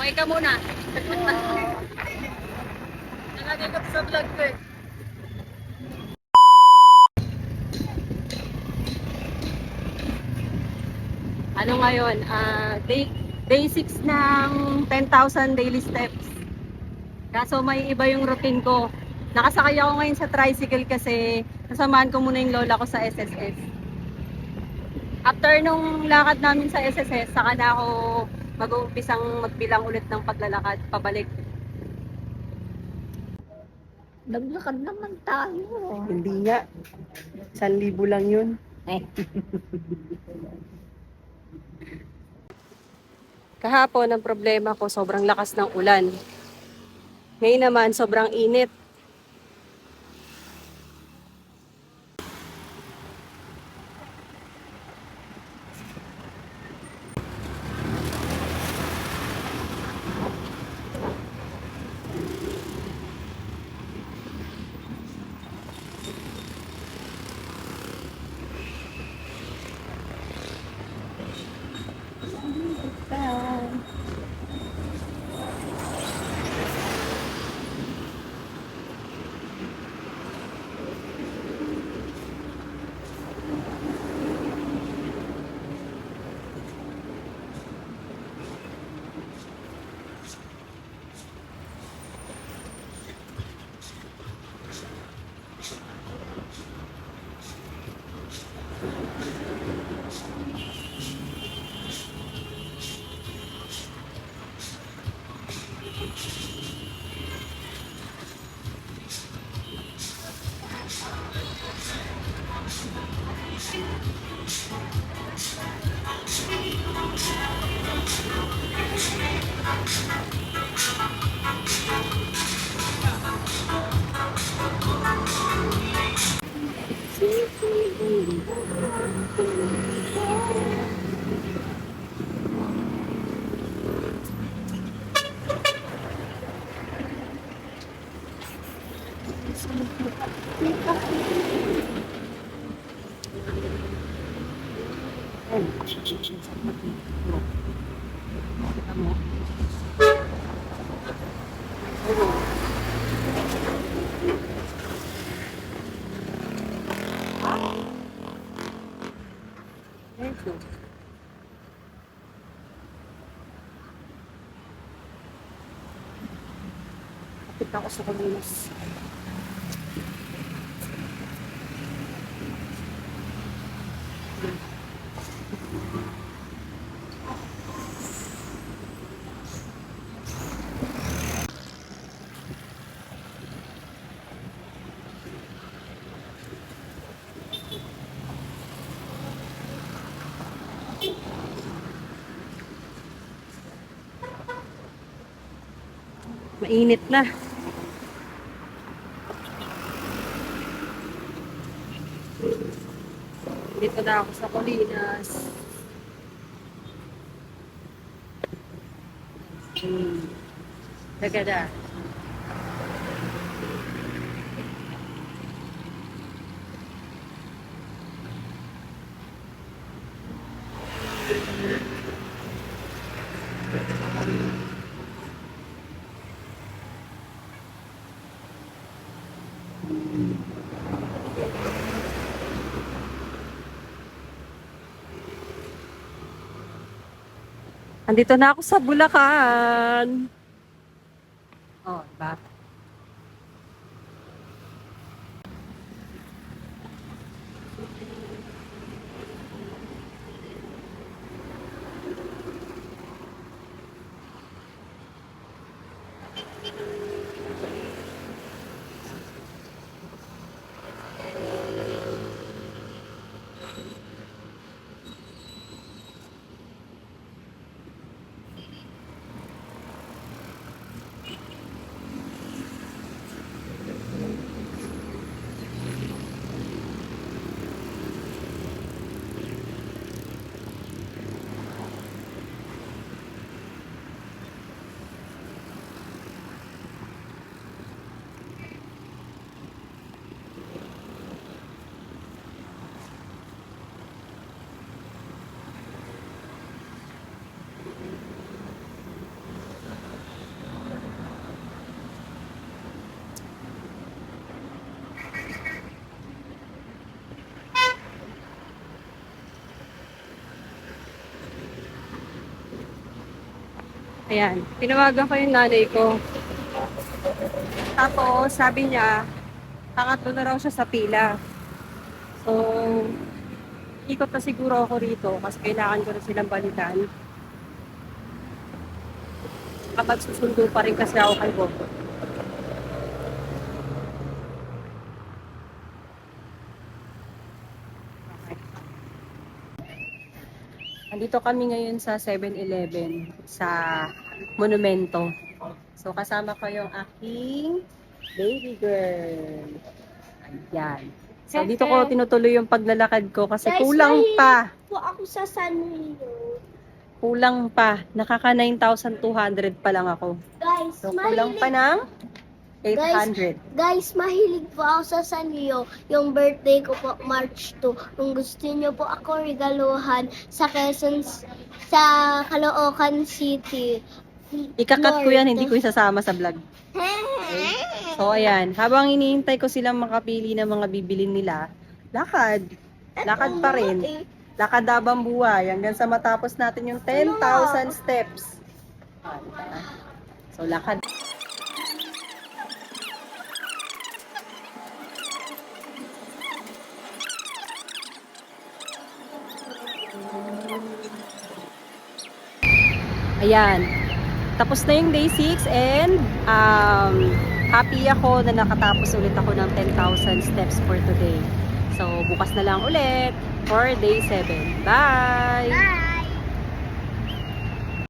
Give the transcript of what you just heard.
Okay ka muna. Nalagay ko sa vlog ko eh. Ano ngayon? Day 6 ng 10,000 daily steps. Kaso may iba yung routine ko. Nakasakay ako ngayon sa tricycle kasi kasamahan ko muna yung lola ko sa SSS. After nung lakad namin sa SSS, saka na ako mag-uumpisang magbilang ulit ng paglalakad pabalik. Naglakad naman tayo. Hindi nga. 1,000 lang yun. Kahapon, ang problema ko, sobrang lakas ng ulan. Ngayon naman, sobrang init. Kapit ako sa kalinis. Mainit na. Dito na ako sa Colinas. Gagada. Andito na ako sa Bulacan. Oh, diba? Ayan, tinawagan ko yung nanay ko. Tapos, sabi niya, pangatlo na raw siya sa pila. So, ikot na siguro ako rito kasi kailangan ko na silang balikan. Kapag susundo pa rin kasi ako kay Bobo. Okay. Andito kami ngayon sa 7-Eleven sa Monumento. So, kasama ko yung aking baby girl. Ayan. So, dito ko tinutuloy yung paglalakad ko kasi Guys, kulang pa. Po ako sa Sanrio. Kulang pa. Nakaka 9,200 pa lang ako. Guys, So, kulang pa ng 800. Guys, mahilig po ako sa Sanrio. Yung birthday ko po, March 2. Kung gusto niyo po ako regaluhan sa Quezon, sa Caloocan City. Ikakat ko yan, hindi ko isasama sa vlog. Okay. So, ayan. Habang iniintay ko silang makapili ng mga bibilin nila, lakad. Lakad pa rin. Lakad habang buhay hanggang sa matapos natin yung 10,000 steps. Ah, diba? So, lakad. Ayan. Tapos na yung day 6 and happy ako na nakatapos ulit ako ng 10,000 steps for today. So, bukas na lang ulit for day 7. Bye! Bye!